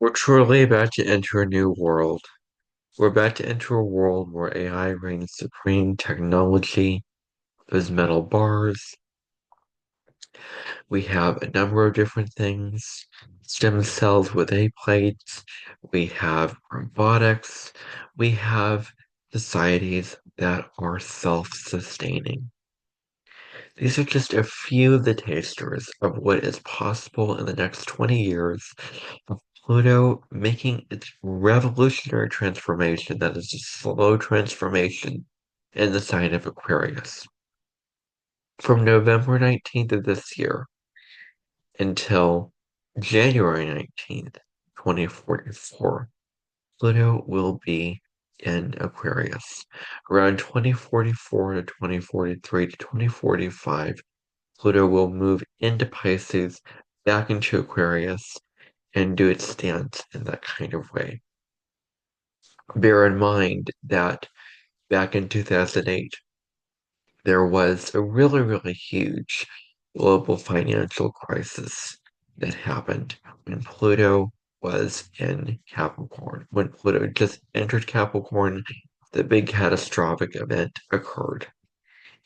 We're truly about to enter a new world. We're about to enter a world where AI reigns supreme, technology, those metal bars. We have a number of different things. Stem cells with A plates. We have robotics. We have societies that are self-sustaining. These are just a few of the tasters of what is possible in the next 20 years of Pluto making its revolutionary transformation that is a slow transformation in the sign of Aquarius. From November 19th of this year until January 19th, 2044, Pluto will be in Aquarius. Around 2044 to 2043 to 2045, Pluto will move into Pisces, back into Aquarius, and do its dance in that kind of way. Bear in mind that back in 2008, there was a really, really huge global financial crisis that happened when Pluto was in Capricorn. When Pluto just entered Capricorn, the big catastrophic event occurred.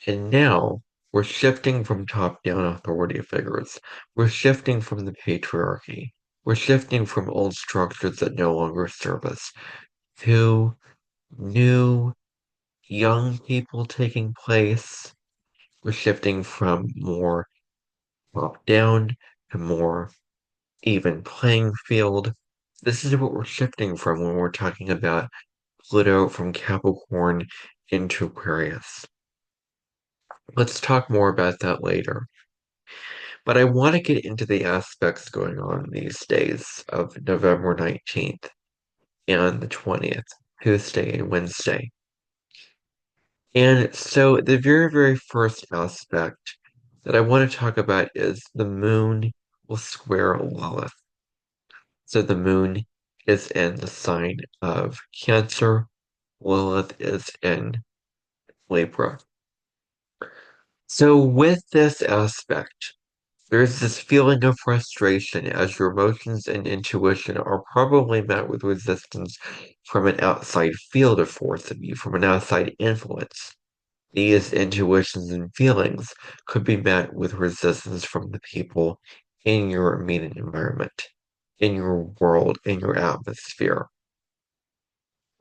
And now we're shifting from top-down authority figures. We're shifting from the patriarchy. We're shifting from old structures that no longer serve us to new young people taking place. We're shifting from more top-down to more even playing field. This is what we're shifting from when we're talking about Pluto from Capricorn into Aquarius. Let's talk more about that later. But I want to get into the aspects going on these days of November 19th and the 20th, Tuesday and Wednesday. And so the very, very first aspect that I want to talk about is the moon will square Lilith. So the moon is in the sign of Cancer, Lilith is in Libra. So with this aspect, there's this feeling of frustration as your emotions and intuition are probably met with resistance from an outside field of force of you, from an outside influence. These intuitions and feelings could be met with resistance from the people in your immediate environment, in your world, in your atmosphere.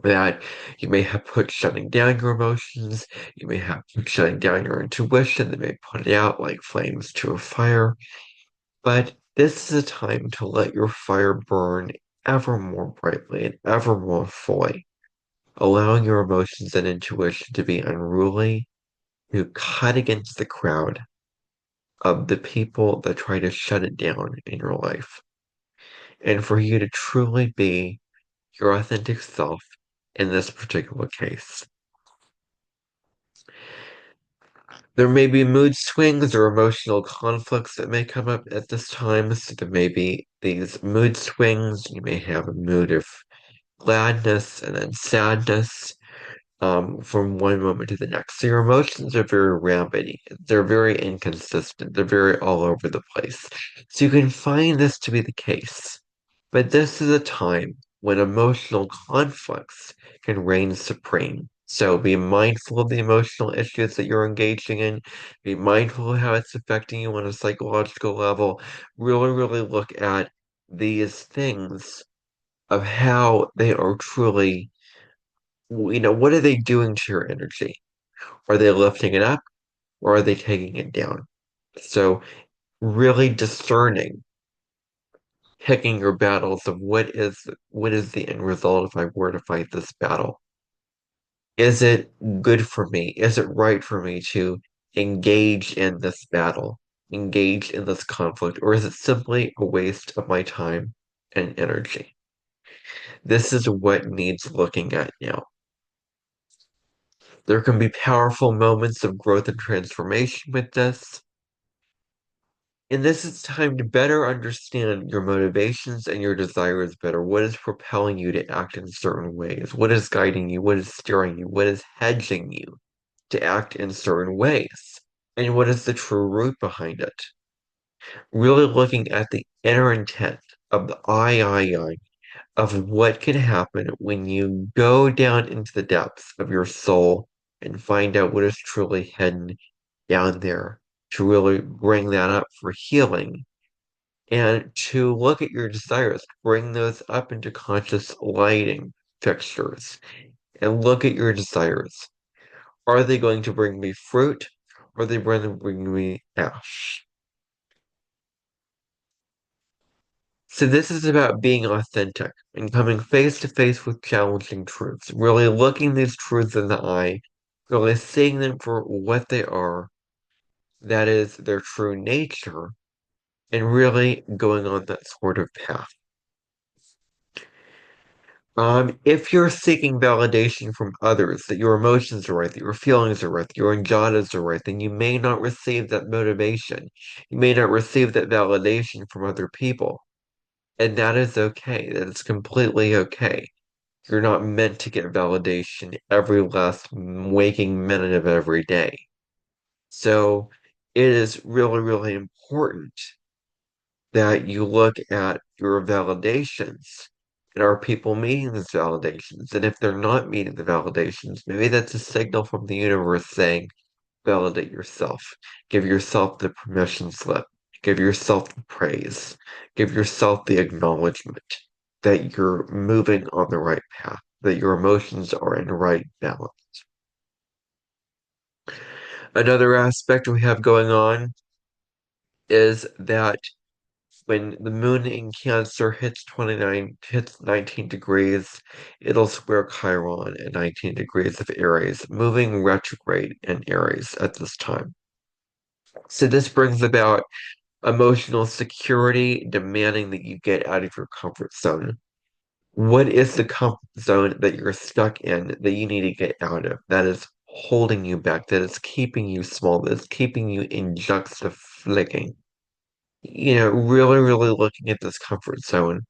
That you may have put shutting down your emotions, you may have put shutting down your intuition, they may put it out like flames to a fire. But this is a time to let your fire burn ever more brightly and ever more fully, allowing your emotions and intuition to be unruly, to cut against the crowd of the people that try to shut it down in your life, and for you to truly be your authentic self in this particular case. There may be mood swings or emotional conflicts that may come up at this time. So there may be these mood swings. You may have a mood of gladness and then sadness from one moment to the next. So your emotions are very rampant. They're very inconsistent. They're very all over the place. So you can find this to be the case. But this is a time when emotional conflicts can reign supreme. So be mindful of the emotional issues that you're engaging in. Be mindful of how it's affecting you on a psychological level. Really, really look at these things of how they are truly, what are they doing to your energy? Are they lifting it up or are they taking it down? So really discerning, picking your battles of what is the end result if I were to fight this battle? Is it good for me? Is it right for me to engage in this battle, engage in this conflict, or is it simply a waste of my time and energy? This is what needs looking at now. There can be powerful moments of growth and transformation with this. And this is time to better understand your motivations and your desires better. What is propelling you to act in certain ways? What is guiding you? What is steering you? What is hedging you to act in certain ways? And what is the true root behind it? Really looking at the inner intent of the I. of what can happen when you go down into the depths of your soul and find out what is truly hidden down there, to really bring that up for healing and to look at your desires, bring those up into conscious lighting fixtures and look at your desires. Are they going to bring me fruit or are they going to bring me ash? So this is about being authentic and coming face to face with challenging truths, really looking these truths in the eye, really seeing them for what they are, that is their true nature, and really going on that sort of path. If you're seeking validation from others that your emotions are right, that your feelings are right, that your anjanas are right, then you may not receive that motivation. You may not receive that validation from other people. And that is okay. That is completely okay. You're not meant to get validation every last waking minute of every day. So it is really, really important that you look at your validations. And are people meeting these validations? And if they're not meeting the validations, maybe that's a signal from the universe saying, validate yourself. Give yourself the permission slip. Give yourself the praise. Give yourself the acknowledgement that you're moving on the right path, that your emotions are in the right balance. Another aspect we have going on is that when the moon in Cancer hits 19 degrees, it'll square Chiron at 19 degrees of Aries, moving retrograde in Aries at this time. So this brings about emotional security, demanding that you get out of your comfort zone. What is the comfort zone that you're stuck in that you need to get out of? That is holding you back, that is keeping you small, that is keeping you in juxtaflicking. Really, really looking at this comfort zone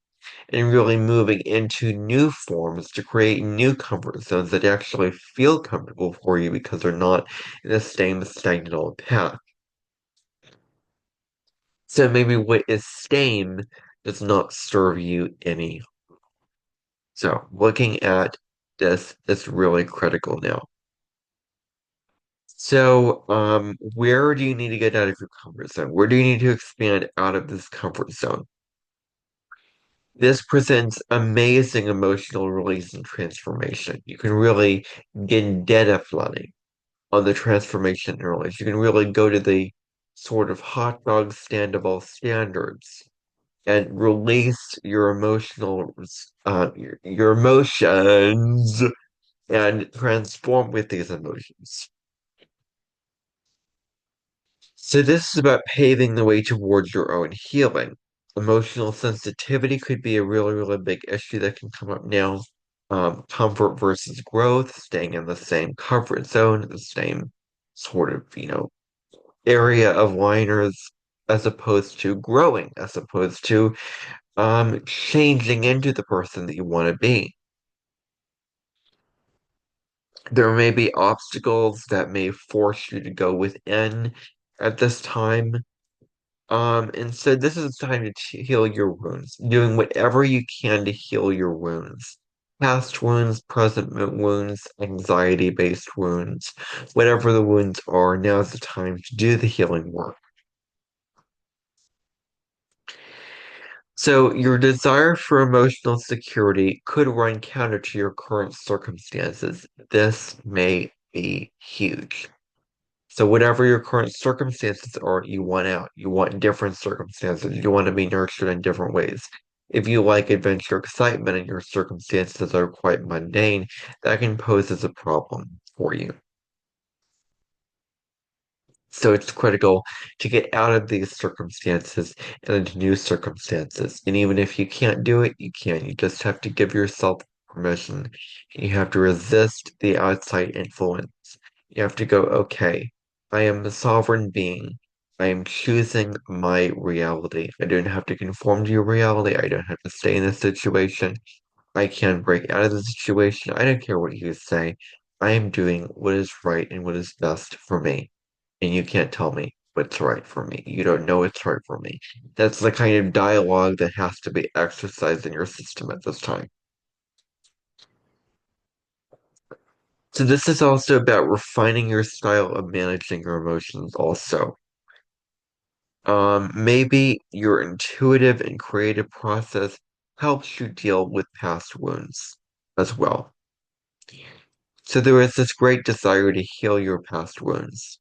and really moving into new forms to create new comfort zones that actually feel comfortable for you because they're not in the same stagnant old path. So maybe what is same does not serve you any. So looking at this is really critical now. So, where do you need to get out of your comfort zone? Where do you need to expand out of this comfort zone? This presents amazing emotional release and transformation. You can really get data flooding on the transformation and release. You can really go to the sort of hot dog stand of all standards and release your your emotions and transform with these emotions. So this is about paving the way towards your own healing. Emotional sensitivity could be a really, really big issue that can come up now. Comfort versus growth, staying in the same comfort zone, the same sort of, area of liners, as opposed to growing, as opposed to changing into the person that you want to be. There may be obstacles that may force you to go within at this time. And so this is the time to heal your wounds, doing whatever you can to heal your wounds. Past wounds, present wounds, anxiety-based wounds, whatever the wounds are, now's the time to do the healing work. So your desire for emotional security could run counter to your current circumstances. This may be huge. So whatever your current circumstances are, you want out. You want different circumstances. You want to be nurtured in different ways. If you like adventure excitement and your circumstances are quite mundane, that can pose as a problem for you. So it's critical to get out of these circumstances and into new circumstances. And even if you can't do it, you can. You just have to give yourself permission. You have to resist the outside influence. You have to go, okay, I am the sovereign being. I am choosing my reality. I don't have to conform to your reality. I don't have to stay in this situation. I can break out of the situation. I don't care what you say. I am doing what is right and what is best for me. And you can't tell me what's right for me. You don't know what's right for me. That's the kind of dialogue that has to be exercised in your system at this time. So this is also about refining your style of managing your emotions also. Maybe your intuitive and creative process helps you deal with past wounds as well. So there is this great desire to heal your past wounds.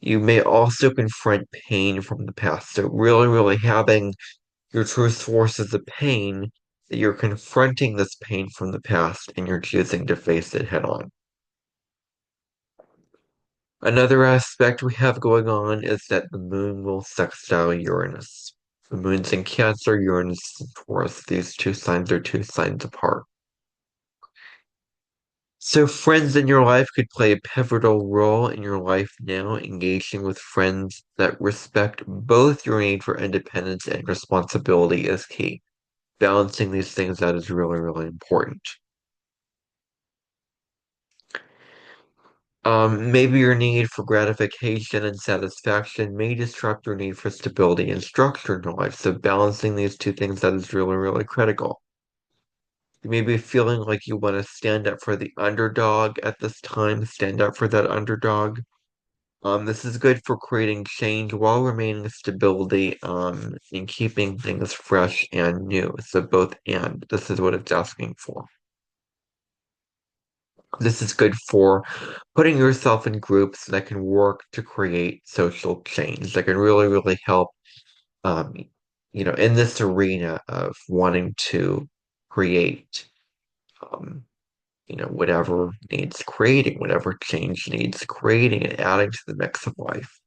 You may also confront pain from the past. So really, really having your true sources of pain, that you're confronting this pain from the past and you're choosing to face it head on. Another aspect we have going on is that the moon will sextile Uranus. The moon's in Cancer, Uranus is in Taurus. These two signs are 2 signs apart. So friends in your life could play a pivotal role in your life now, engaging with friends that respect both your need for independence and responsibility is key. Balancing these things out is really, really important. Maybe your need for gratification and satisfaction may disrupt your need for stability and structure in your life. So balancing these two things out is really, really critical. You may be feeling like you want to stand up for the underdog at this time, stand up for that underdog. This is good for creating change while remaining stability, and keeping things fresh and new. So both and, this is what it's asking for. This is good for putting yourself in groups that can work to create social change, that can really, really help, um, in this arena of wanting to create, um, whatever needs creating, whatever change needs creating and adding to the mix of life.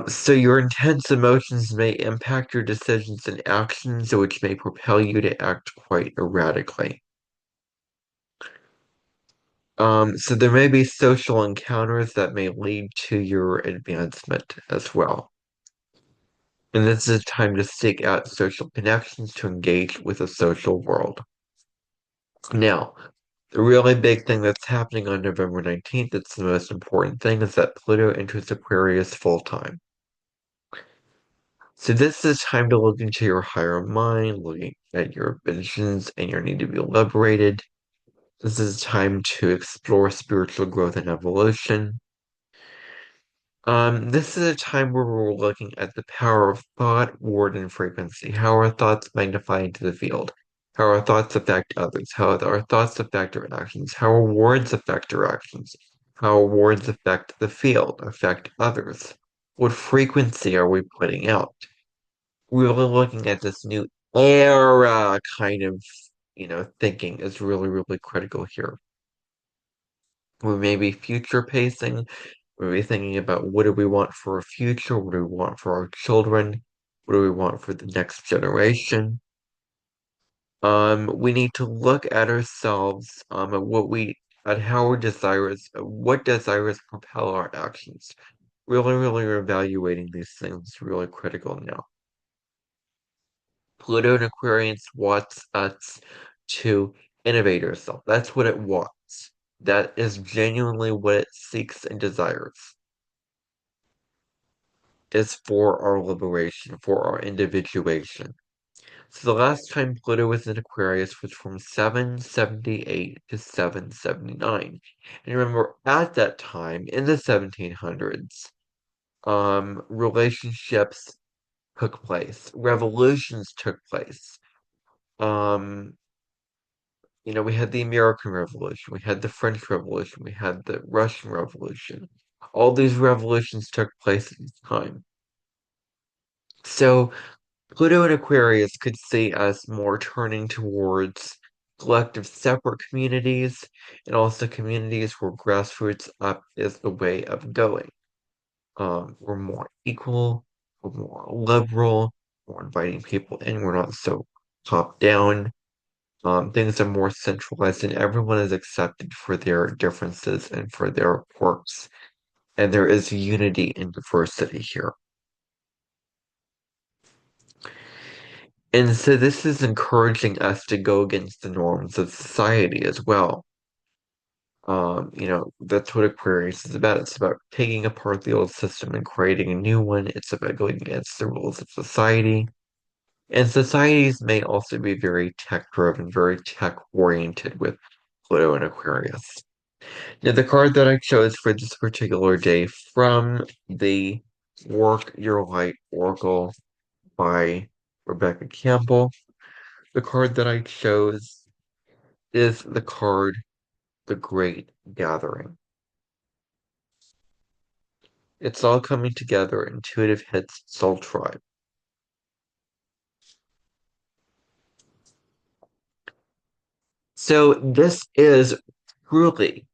So your intense emotions may impact your decisions and actions, which may propel you to act quite erratically. So there may be social encounters that may lead to your advancement as well. And this is a time to seek out social connections to engage with the social world. Now, the really big thing that's happening on November 19th, it's the most important thing, is that Pluto enters Aquarius full time. So this is time to look into your higher mind, looking at your visions and your need to be liberated. This is time to explore spiritual growth and evolution. This is a time where we're looking at the power of thought, word, and frequency. How our thoughts magnify into the field. How our thoughts affect others. How our thoughts affect our actions. How our words affect our actions. How our words affect the field, affect others. What frequency are we putting out? Really looking at this new era kind of, thinking is really, really critical here. We may be future pacing. We'll be thinking about what do we want for our future? What do we want for our children? What do we want for the next generation? We need to look at ourselves, at how our desires, what desires propel our actions. Really, really evaluating these things is really critical now. Pluto and Aquarius wants us to innovate ourselves. That's what it wants. That is genuinely what it seeks and desires. Is for our liberation, for our individuation. So the last time Pluto was in Aquarius was from 778 to 779. And remember, at that time, in the 1700s, relationships took place, revolutions took place. Um, we had the American Revolution, we had the French Revolution, we had the Russian Revolution. All these revolutions took place at this time. So Pluto and Aquarius could see us more turning towards collective separate communities and also communities where grassroots up is the way of going. We're more equal, we're more liberal, we're inviting people in, we're not so top down. Things are more centralized and everyone is accepted for their differences and for their quirks. And there is unity in diversity here. And so this is encouraging us to go against the norms of society as well. That's what Aquarius is about. It's about taking apart the old system and creating a new one. It's about going against the rules of society. And societies may also be very tech-driven, very tech-oriented with Pluto and Aquarius. Now, the card that I chose for this particular day from the Work Your Light Oracle by Rebecca Campbell, the card that I chose is the card The Great Gathering. It's all coming together. Intuitive hits Soul Tribe. So this is truly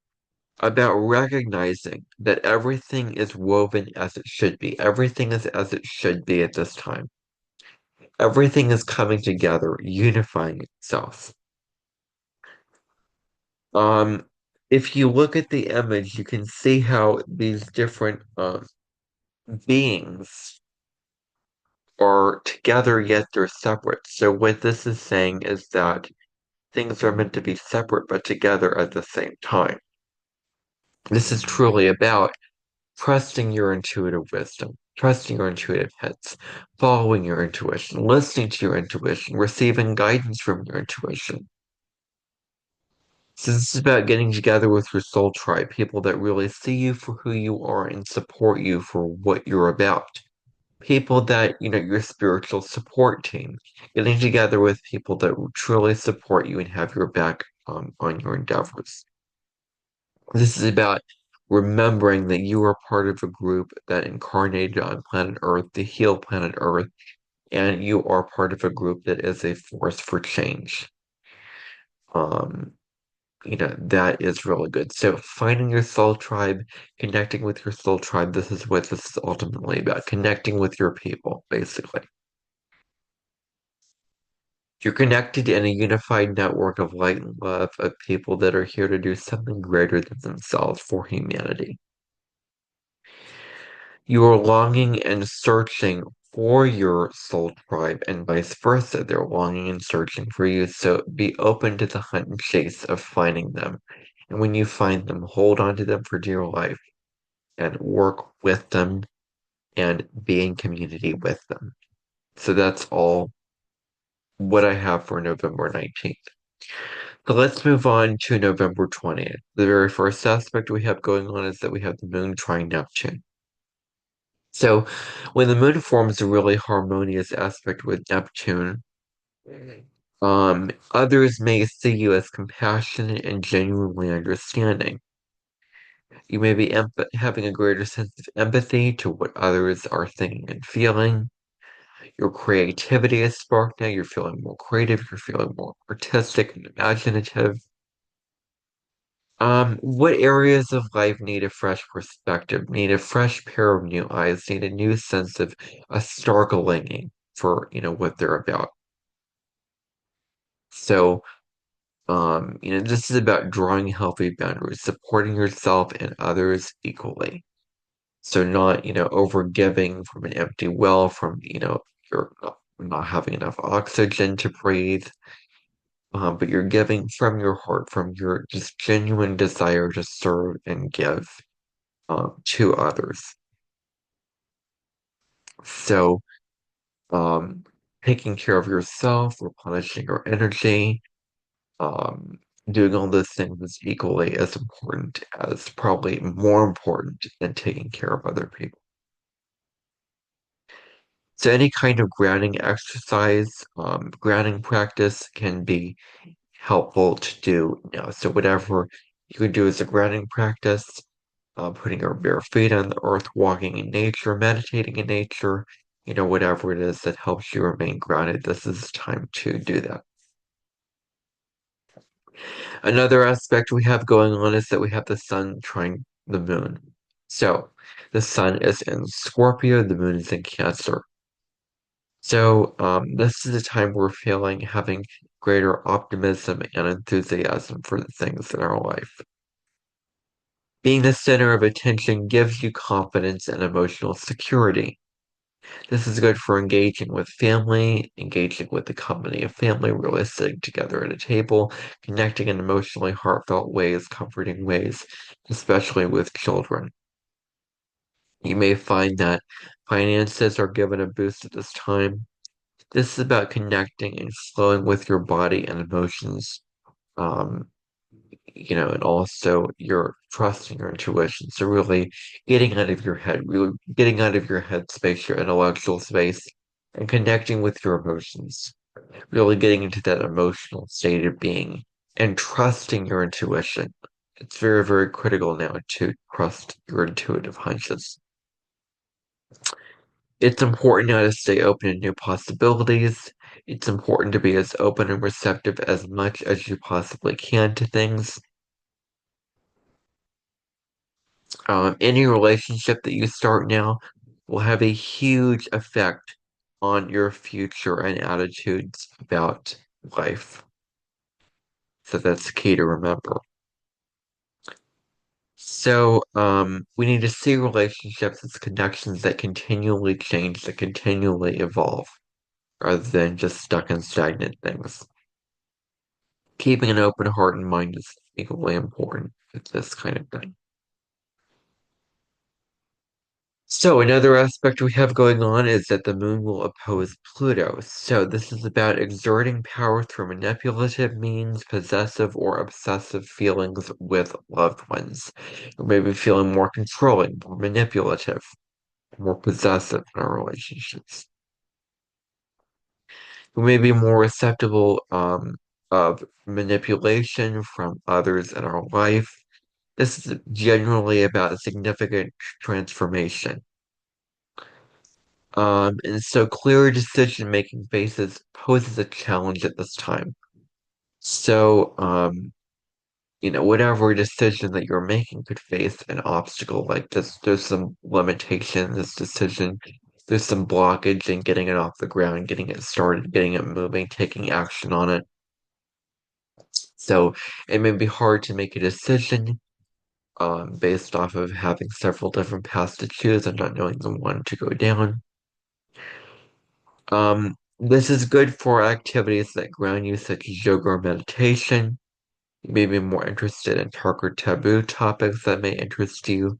about recognizing that everything is woven as it should be. Everything is as it should be at this time. Everything is coming together, unifying itself. Um, if you look at the image, you can see how these different beings are together yet they're separate. So what this is saying is that things are meant to be separate but together at the same time. This is truly about trusting your intuitive wisdom, trusting your intuitive hits, following your intuition, listening to your intuition, receiving guidance from your intuition. So this is about getting together with your soul tribe, people that really see you for who you are and support you for what you're about. People that, your spiritual support team, getting together with people that truly support you and have your back on your endeavors. This is about remembering that you are part of a group that incarnated on planet Earth to heal planet Earth, and you are part of a group that is a force for change. Um, that is really good. So finding your soul tribe, connecting with your soul tribe, this is what this is ultimately about, connecting with your people, basically. You're connected in a unified network of light and love of people that are here to do something greater than themselves for humanity. You are longing and searching for your soul tribe, and vice versa. They're longing and searching for you. So be open to the hunt and chase of finding them. And when you find them, hold on to them for dear life and work with them and be in community with them. So that's all what I have for November 19th. So let's move on to November 20th. The very first aspect we have going on is that we have the moon trine Neptune. So when the moon forms a really harmonious aspect with Neptune, others may see you as compassionate and genuinely understanding. You may be having a greater sense of empathy to what others are thinking and feeling. Your creativity is sparked now. You're feeling more creative. You're feeling more artistic and imaginative. What areas of life need a fresh perspective, need a fresh pair of new eyes, need a new sense of a startling for, what they're about. So, this is about drawing healthy boundaries, supporting yourself and others equally. So not, over giving from an empty well, from, you're not having enough oxygen to breathe, but you're giving from your heart, from your just genuine desire to serve and give. To others. So, um, taking care of yourself, replenishing your energy, um, doing all those things is equally as important as probably more important than taking care of other people. So any kind of grounding exercise, grounding practice can be helpful to do. So whatever you can do as a grounding practice, putting your bare feet on the earth, walking in nature, meditating in nature, whatever it is that helps you remain grounded, this is time to do that. Another aspect we have going on is that we have the sun trying the moon. So the sun is in Scorpio, the moon is in Cancer. So this is a time we're feeling having greater optimism and enthusiasm for the things in our life. Being the center of attention gives you confidence and emotional security. This is good for engaging with family, engaging with the company of family, really sitting together at a table, connecting in emotionally heartfelt ways, comforting ways, especially with children. You may find that finances are given a boost at this time. This is about connecting and flowing with your body and emotions. Um, and also your trust in your intuition. So really getting out of your head, really getting out of your head space, your intellectual space, and connecting with your emotions. Really getting into that emotional state of being and trusting your intuition. It's very, very critical now to trust your intuitive hunches. It's important now to stay open to new possibilities. It's important to be as open and receptive as much as you possibly can to things. Any relationship that you start now will have a huge effect on your future and attitudes about life. So that's key to remember. So, we need to see relationships as connections that continually change, that continually evolve, rather than just stuck in stagnant things. Keeping an open heart and mind is equally important with this kind of thing. So another aspect we have going on is that the moon will oppose Pluto. So this is about exerting power through manipulative means, possessive or obsessive feelings with loved ones. Or maybe feeling more controlling, more manipulative, more possessive in our relationships. We may be more receptible of manipulation from others in our life. This is generally about a significant transformation. And so clear decision-making poses a challenge at this time. So, whatever decision that you're making could face an obstacle like this. There's some limitation in this decision. There's some blockage in getting it off the ground, getting it started, getting it moving, taking action on it. So it may be hard to make a decision, based off of having several different paths to choose and not knowing the one to go down. This is good for activities that ground you, such as yoga or meditation. You may be more interested in dark or taboo topics that may interest you.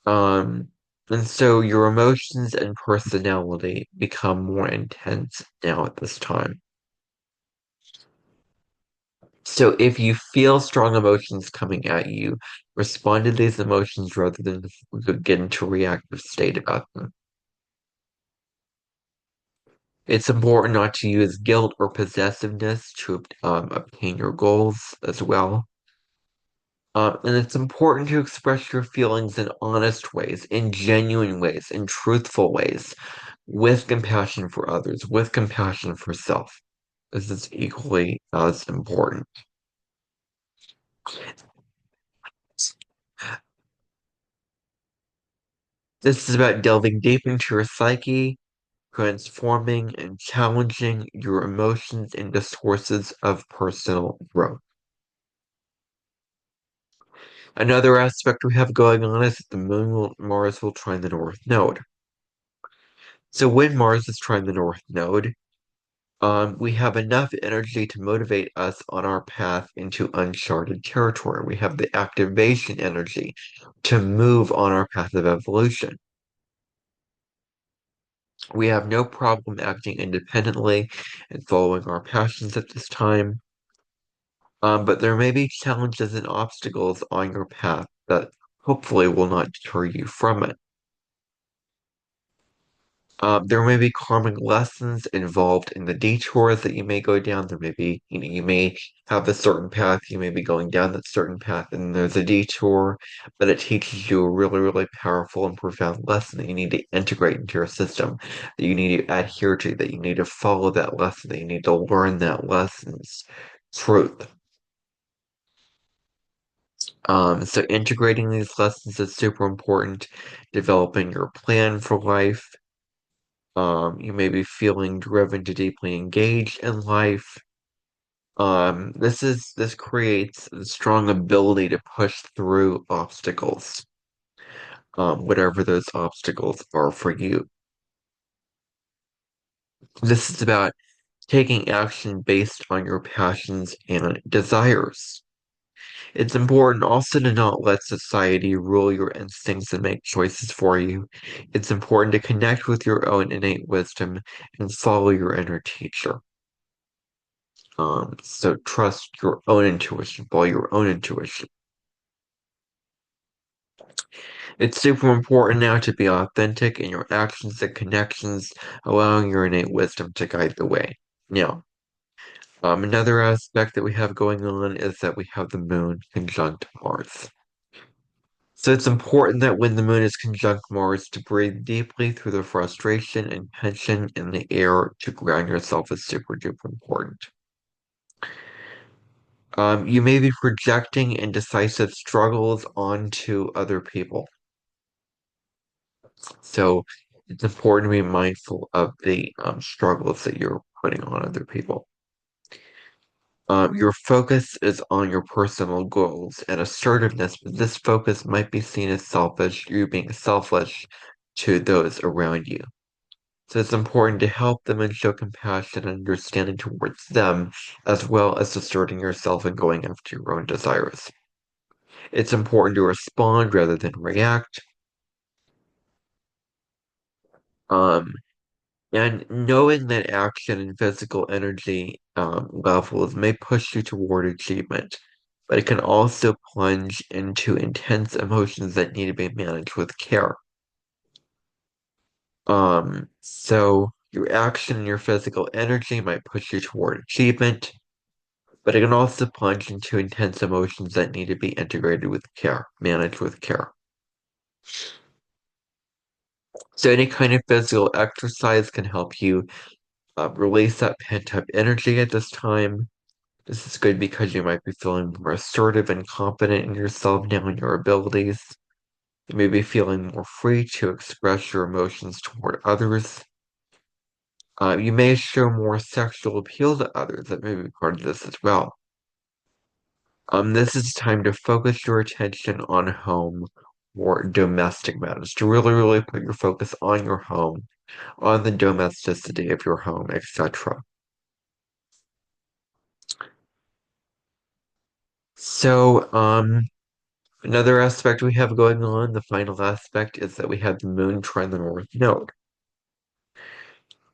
Um, and so your emotions and personality become more intense now at this time. So if you feel strong emotions coming at you, respond to these emotions rather than get into a reactive state about them. It's important not to use guilt or possessiveness to obtain your goals as well. And it's important to express your feelings in honest ways, in genuine ways, in truthful ways, with compassion for others, with compassion for self. This is equally as important. This is about delving deep into your psyche, transforming and challenging your emotions into sources of personal growth. Another aspect we have going on is that Mars will trine the North Node. So when Mars is trying the North Node, we have enough energy to motivate us on our path into uncharted territory. We have the activation energy to move on our path of evolution. We have no problem acting independently and following our passions at this time. But there may be challenges and obstacles on your path that hopefully will not deter you from it. There may be karmic lessons involved in the detours that you may go down. There may be, you may have a certain path, you may be going down that certain path, and there's a detour, but it teaches you a really, really powerful and profound lesson that you need to integrate into your system, that you need to adhere to, that you need to follow that lesson, that you need to learn that lesson's truth. So integrating these lessons is super important, developing your plan for life. You may be feeling driven to deeply engage in life. This creates a strong ability to push through obstacles, whatever those obstacles are for you. This is about taking action based on your passions and desires. It's important also to not let society rule your instincts and make choices for you. It's important to connect with your own innate wisdom and follow your inner teacher. So trust your own intuition, follow your own intuition. It's super important now to be authentic in your actions and connections, allowing your innate wisdom to guide the way. Now, another aspect that we have going on is that we have the moon conjunct Mars. So it's important that when the moon is conjunct Mars, to breathe deeply through the frustration and tension in the air to ground yourself is super duper important. You may be projecting indecisive struggles onto other people. So it's important to be mindful of the struggles that you're putting on other people. Your focus is on your personal goals and assertiveness, but this focus might be seen as selfish, you being selfish to those around you. So it's important to help them and show compassion and understanding towards them, as well as asserting yourself and going after your own desires. It's important to respond rather than react. Um, and knowing that action and physical energy levels may push you toward achievement, but it can also plunge into intense emotions that need to be managed with care. So your action and your physical energy might push you toward achievement, but it can also plunge into intense emotions that need to be integrated with care, managed with care. So any kind of physical exercise can help you release that pent-up energy at this time. This is good because you might be feeling more assertive and confident in yourself now and your abilities. You may be feeling more free to express your emotions toward others. You may show more sexual appeal to others. That may be part of this as well. This is time to focus your attention on home or domestic matters, to really, really put your focus on your home, on the domesticity of your home, etc. So, another aspect we have going on, the final aspect, is that we have the moon trine the north node.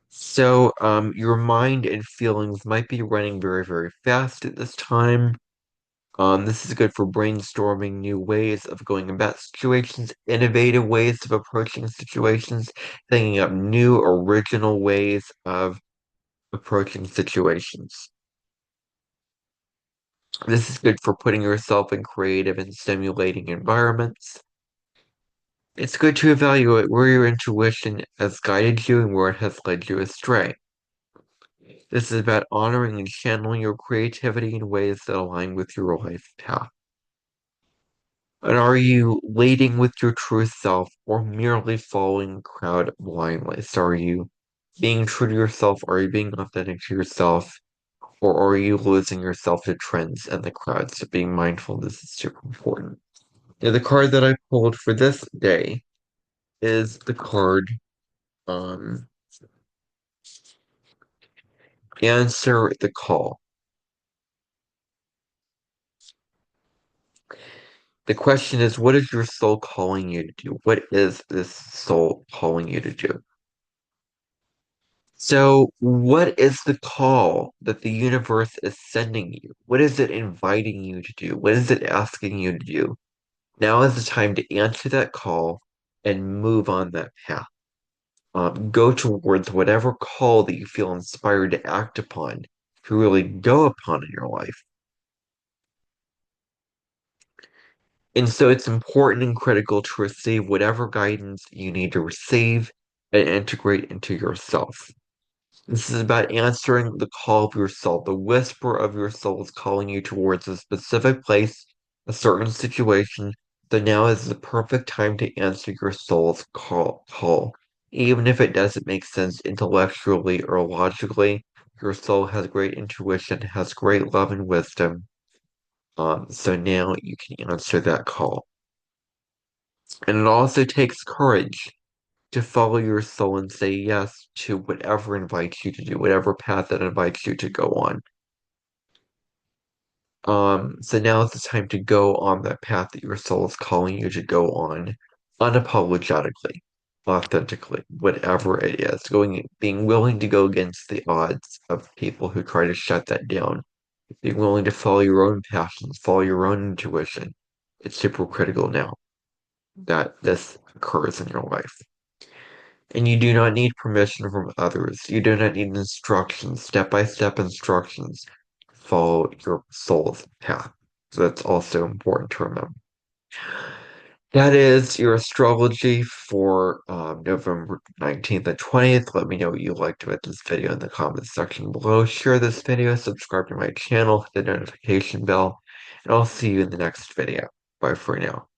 So, your mind and feelings might be running very, very fast at this time. This is good for brainstorming new ways of going about situations, innovative ways of approaching situations, thinking up new original ways of approaching situations. This is good for putting yourself in creative and stimulating environments. It's good to evaluate where your intuition has guided you and where it has led you astray. This is about honoring and channeling your creativity in ways that align with your life path. And are you leading with your true self or merely following the crowd blindly? So are you being true to yourself? Are you being authentic to yourself? Or are you losing yourself to trends and the crowd? So being mindful, this is super important. Now, the card that I pulled for this day is the card um, Answer the Call. The question is, what is your soul calling you to do? What is this soul calling you to do? So, what is the call that the universe is sending you? What is it inviting you to do? What is it asking you to do? Now is the time to answer that call and move on that path. Go towards whatever call that you feel inspired to act upon, to really go upon in your life. And so it's important and critical to receive whatever guidance you need to receive and integrate into yourself. This is about answering the call of your soul. The whisper of your soul is calling you towards a specific place, a certain situation. So now is the perfect time to answer your soul's call. Even if it doesn't make sense intellectually or logically, your soul has great intuition, has great love and wisdom. So now you can answer that call. And it also takes courage to follow your soul and say yes to whatever invites you to do, whatever path that invites you to go on. So now is the time to go on that path that your soul is calling you to go on, unapologetically, authentically, whatever it is, being willing to go against the odds of people who try to shut that down, being willing to follow your own passions, follow your own intuition. It's super critical now that this occurs in your life. And you do not need permission from others. You do not need instructions, step-by-step instructions. Follow your soul's path. So that's also important to remember. That is your astrology for November 19th and 20th. Let me know what you liked about this video in the comments section below. Share this video, subscribe to my channel, hit the notification bell, and I'll see you in the next video. Bye for now.